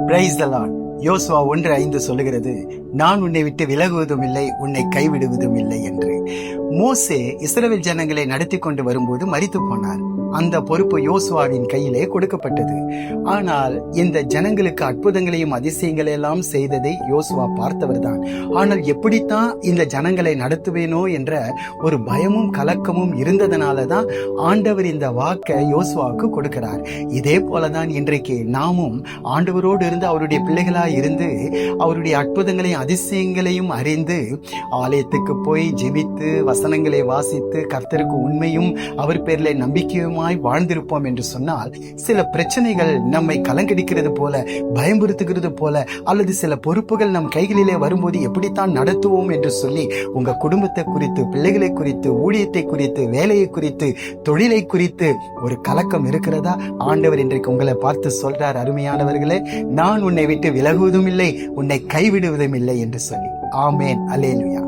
Praise the Lord. யோசுவா 1:5 சொல்லுகிறது, நான் உன்னை விட்டு விலகுவதும் இல்லை, உன்னை கைவிடுவதும் இல்லை என்று. மோசே இஸ்ரவேல் ஜனங்களை நடத்தி கொண்டு வரும்போது மரித்து போனார். அந்த பொறுப்பு யோசுவாவின் கையிலே கொடுக்கப்பட்டது. ஆனால் இந்த ஜனங்களுக்கு அற்புதங்களையும் அதிசயங்களையெல்லாம் செய்ததை யோசுவா பார்த்தவர் தான். ஆனால் எப்படித்தான் இந்த ஜனங்களை நடத்துவேனோ என்ற ஒரு பயமும் கலக்கமும் இருந்ததனால தான் ஆண்டவர் இந்த வாக்கை யோசுவாவுக்கு கொடுக்கிறார். இதே போலதான் இன்றைக்கு நாமும் ஆண்டவரோடு இருந்து அவருடைய பிள்ளைகளாய் இருந்து அவருடைய அற்புதங்களையும் அதிசயங்களையும் அறிந்து ஆலயத்துக்கு போய் ஜெபித்து வசனங்களை வாசித்து கர்த்தருக்கு உண்மையும் அவர் பேரிலே நம்பிக்கையும் வாழ்ந்திருப்போம் என்று சொன்னால், சில பிரச்சனைகள் நம்மை கலங்கடிக்கிறது போல, பயமுறுத்துகிறது போல, அல்லது சில பொறுப்புகள் நம் கைகளிலே வரும்போது எப்படித்தான் நடத்துவோம் என்று சொல்லி உங்க குடும்பத்தை குறித்து, பிள்ளைகளை குறித்து, ஊழியத்தை குறித்து, வேலையை குறித்து, தொழிலை குறித்து ஒரு கலக்கம் இருக்கிறதா? ஆண்டவர் இன்றைக்கு உங்களை பார்த்து சொல்றார், அருமையானவர்களே, நான் உன்னை விட்டு விலகுவதும் இல்லை, உன்னை கைவிடுவதும் இல்லை என்று சொல்லி. ஆமேன். அல்லேலூயா.